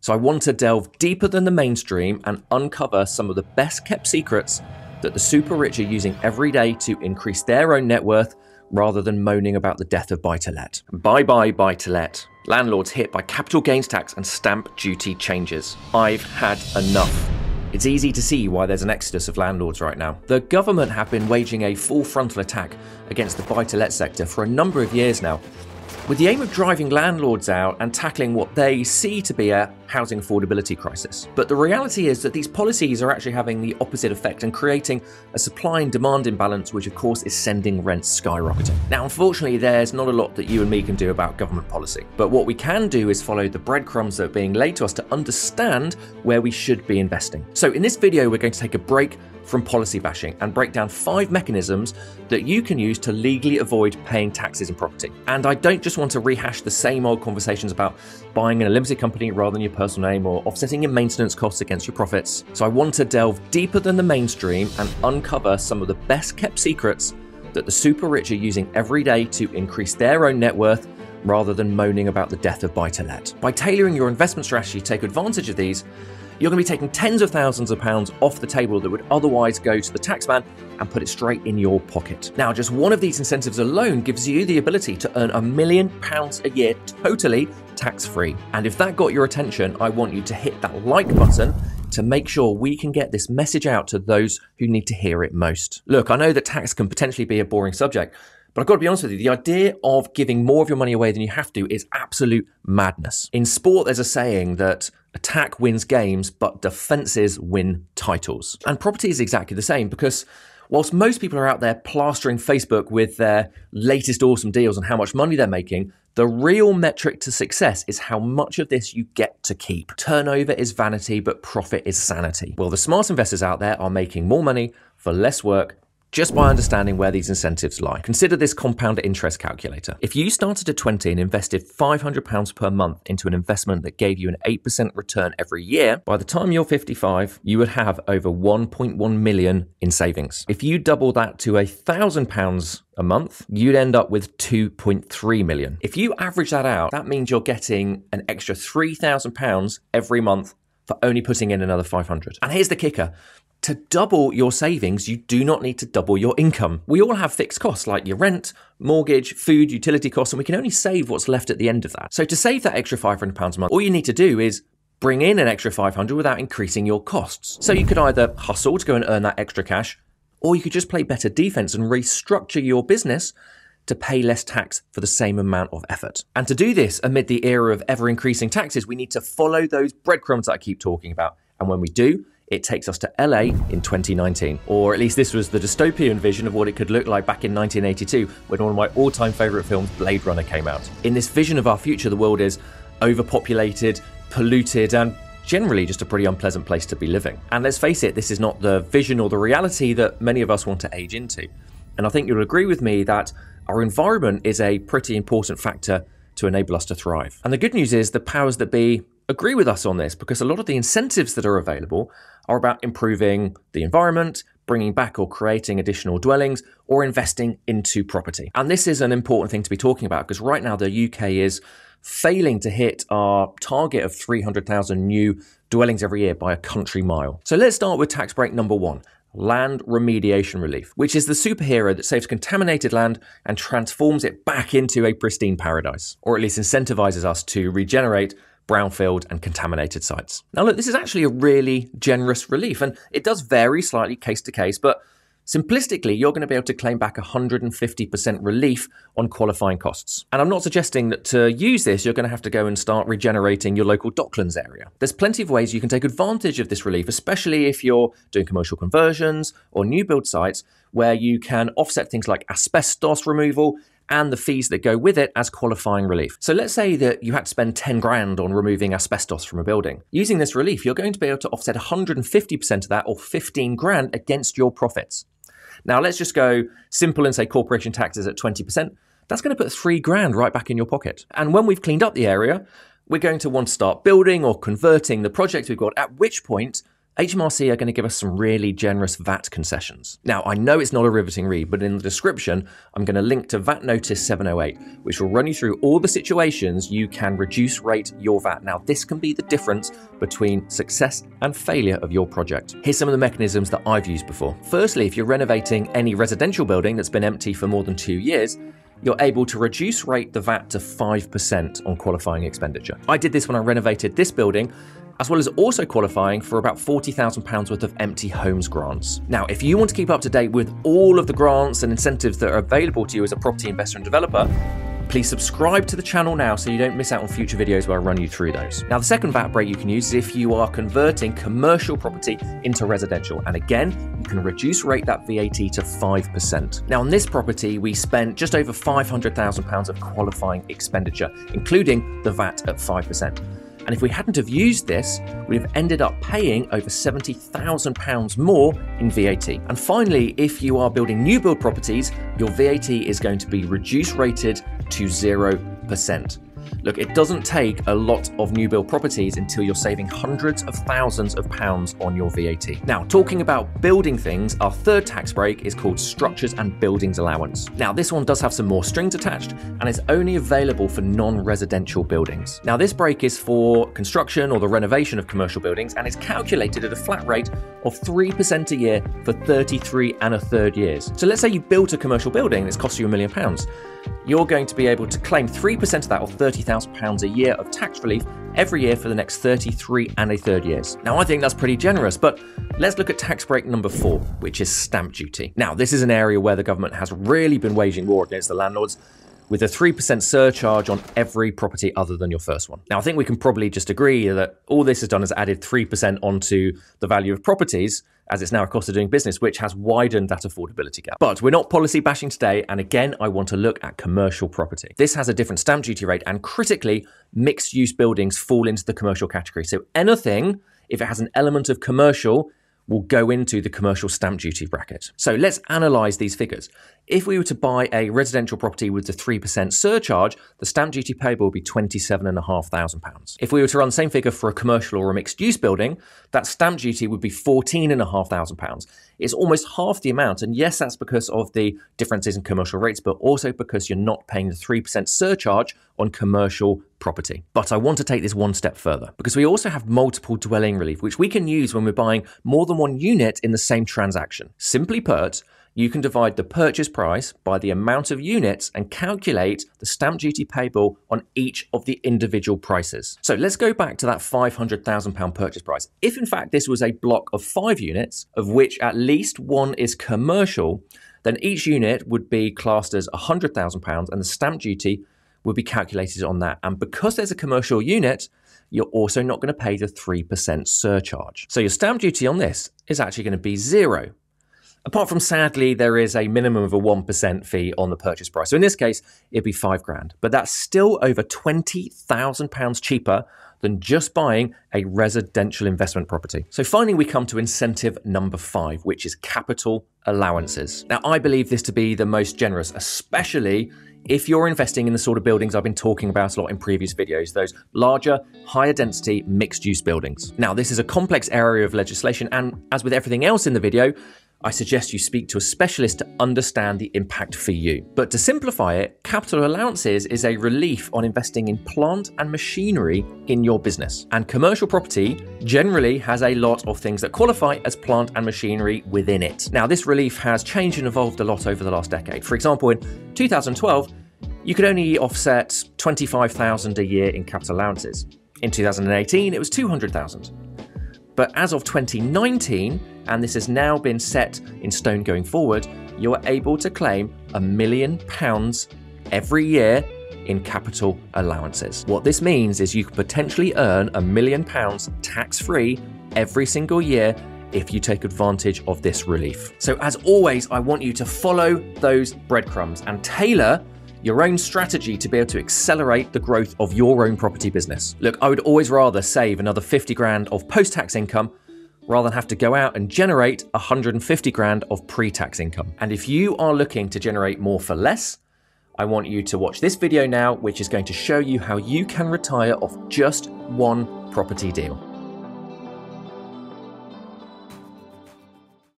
So I want to delve deeper than the mainstream and uncover some of the best kept secrets that the super rich are using every day to increase their own net worth rather than moaning about the death of buy-to-let. Bye-bye buy-to-let. Landlords hit by capital gains tax and stamp duty changes. I've had enough. It's easy to see why there's an exodus of landlords right now. The government have been waging a full frontal attack against the buy-to-let sector for a number of years now, with the aim of driving landlords out and tackling what they see to be a housing affordability crisis. But the reality is that these policies are actually having the opposite effect and creating a supply and demand imbalance, which of course is sending rents skyrocketing. Now, unfortunately, there's not a lot that you and me can do about government policy. But what we can do is follow the breadcrumbs that are being laid to us to understand where we should be investing. So in this video, we're going to take a break from policy bashing and break down 5 mechanisms that you can use to legally avoid paying taxes in property. And I don't just want to rehash the same old conversations about buying in a limited company rather than your personal name or offsetting your maintenance costs against your profits. So I want to delve deeper than the mainstream and uncover some of the best kept secrets that the super rich are using every day to increase their own net worth rather than moaning about the death of buy-to-let. By tailoring your investment strategy to take advantage of these, you're going to be taking tens of thousands of pounds off the table that would otherwise go to the taxman and put it straight in your pocket. Now, just one of these incentives alone gives you the ability to earn £1 million a year totally tax-free. And if that got your attention, I want you to hit that like button to make sure we can get this message out to those who need to hear it most. Look, I know that tax can potentially be a boring subject, but I've got to be honest with you, the idea of giving more of your money away than you have to is absolute madness. In sport, there's a saying that attack wins games, but defenses win titles. And property is exactly the same, because whilst most people are out there plastering Facebook with their latest awesome deals and how much money they're making, the real metric to success is how much of this you get to keep. Turnover is vanity, but profit is sanity. Well, the smart investors out there are making more money for less work just by understanding where these incentives lie. Consider this compound interest calculator. If you started at 20 and invested £500 per month into an investment that gave you an 8% return every year, by the time you're 55, you would have over 1.1 million in savings. If you double that to £1,000 a month, you'd end up with 2.3 million. If you average that out, that means you're getting an extra £3,000 every month for only putting in another 500. And here's the kicker. To double your savings, you do not need to double your income. We all have fixed costs like your rent, mortgage, food, utility costs, and we can only save what's left at the end of that. So to save that extra £500 a month, all you need to do is bring in an extra 500 without increasing your costs. So you could either hustle to go and earn that extra cash, or you could just play better defense and restructure your business to pay less tax for the same amount of effort. And to do this amid the era of ever-increasing taxes, we need to follow those breadcrumbs that I keep talking about. And when we do, it takes us to LA in 2019. Or at least this was the dystopian vision of what it could look like back in 1982 when one of my all-time favorite films, Blade Runner, came out. In this vision of our future, the world is overpopulated, polluted, and generally just a pretty unpleasant place to be living. And let's face it, this is not the vision or the reality that many of us want to age into. And I think you'll agree with me that our environment is a pretty important factor to enable us to thrive. And the good news is the powers that be agree with us on this, because a lot of the incentives that are available are about improving the environment, bringing back or creating additional dwellings, or investing into property. And this is an important thing to be talking about, because right now the UK is failing to hit our target of 300,000 new dwellings every year by a country mile. So let's start with tax break number 1. Land remediation relief, which is the superhero that saves contaminated land and transforms it back into a pristine paradise, or at least incentivizes us to regenerate brownfield and contaminated sites. Now look, this is actually a really generous relief, and it does vary slightly case to case, but simplistically, you're going to be able to claim back 150% relief on qualifying costs. And I'm not suggesting that to use this, you're going to have to go and start regenerating your local docklands area. There's plenty of ways you can take advantage of this relief, especially if you're doing commercial conversions or new build sites where you can offset things like asbestos removal and the fees that go with it as qualifying relief. So let's say that you had to spend 10 grand on removing asbestos from a building. Using this relief, you're going to be able to offset 150% of that, or 15 grand, against your profits. Now let's just go simple and say corporation taxes at 20%. That's going to put 3 grand right back in your pocket. And when we've cleaned up the area, we're going to want to start building or converting the project we've got, at which point HMRC are going to give us some really generous VAT concessions. Now, I know it's not a riveting read, but in the description, I'm going to link to VAT Notice 708, which will run you through all the situations you can reduce rate your VAT. Now, this can be the difference between success and failure of your project. Here's some of the mechanisms that I've used before. Firstly, if you're renovating any residential building that's been empty for more than 2 years, you're able to reduce rate the VAT to 5% on qualifying expenditure. I did this when I renovated this building, as well as also qualifying for about £40,000 worth of empty homes grants. Now, if you want to keep up to date with all of the grants and incentives that are available to you as a property investor and developer, please subscribe to the channel now so you don't miss out on future videos where I run you through those. Now, the second VAT break you can use is if you are converting commercial property into residential. And again, you can reduce rate that VAT to 5%. Now, on this property, we spent just over £500,000 of qualifying expenditure, including the VAT at 5%. And if we hadn't have used this, we'd have ended up paying over £70,000 more in VAT. And finally, if you are building new build properties, your VAT is going to be reduced rated to 0%. Look, it doesn't take a lot of new build properties until you're saving hundreds of thousands of pounds on your VAT. Now, talking about building things, our third tax break is called Structures and Buildings Allowance. Now, this one does have some more strings attached and is only available for non-residential buildings. Now, this break is for construction or the renovation of commercial buildings and is calculated at a flat rate of 3% a year for 33 1/3 years. So let's say you built a commercial building that's cost you £1 million. You're going to be able to claim 3% of that, or £30,000 a year of tax relief every year for the next 33 1/3 years. Now, I think that's pretty generous, but let's look at tax break number 4, which is stamp duty. Now, this is an area where the government has really been waging war against the landlords, with a 3% surcharge on every property other than your first one. Now, I think we can probably just agree that all this has done is added 3% onto the value of properties, as it's now a cost of doing business, which has widened that affordability gap. But we're not policy bashing today, and again, I want to look at commercial property. This has a different stamp duty rate, and critically, mixed-use buildings fall into the commercial category. So anything, if it has an element of commercial, will go into the commercial stamp duty bracket. So let's analyse these figures. If we were to buy a residential property with the 3% surcharge, the stamp duty payable would be £27,500. If we were to run the same figure for a commercial or a mixed-use building, that stamp duty would be £14,500. It's almost half the amount, and yes, that's because of the differences in commercial rates, but also because you're not paying the 3% surcharge on commercial property. But I want to take this one step further, because we also have multiple dwelling relief, which we can use when we're buying more than one unit in the same transaction. Simply put, you can divide the purchase price by the amount of units and calculate the stamp duty payable on each of the individual prices. So let's go back to that £500,000 purchase price. If in fact this was a block of 5 units, of which at least one is commercial, then each unit would be classed as £100,000 and the stamp duty would be calculated on that. And because there's a commercial unit, you're also not going to pay the 3% surcharge. So your stamp duty on this is actually going to be 0. Apart from, sadly, there is a minimum of a 1% fee on the purchase price. So in this case, it'd be £5,000. But that's still over £20,000 cheaper than just buying a residential investment property. So finally, we come to incentive number 5, which is capital allowances. Now, I believe this to be the most generous, especially if you're investing in the sort of buildings I've been talking about a lot in previous videos, those larger, higher density, mixed-use buildings. Now, this is a complex area of legislation, and as with everything else in the video, I suggest you speak to a specialist to understand the impact for you. But to simplify it, capital allowances is a relief on investing in plant and machinery in your business. And commercial property generally has a lot of things that qualify as plant and machinery within it. Now, this relief has changed and evolved a lot over the last decade. For example, in 2012, you could only offset £25,000 a year in capital allowances. In 2018, it was £200,000. But as of 2019, and this has now been set in stone going forward, you are able to claim £1 million every year in capital allowances. What this means is you can potentially earn £1 million tax-free every single year if you take advantage of this relief. So as always, I want you to follow those breadcrumbs and tailor your own strategy to be able to accelerate the growth of your own property business. Look, I would always rather save another 50 grand of post-tax income rather than have to go out and generate 150 grand of pre-tax income. And if you are looking to generate more for less, I want you to watch this video now, which is going to show you how you can retire off just one property deal.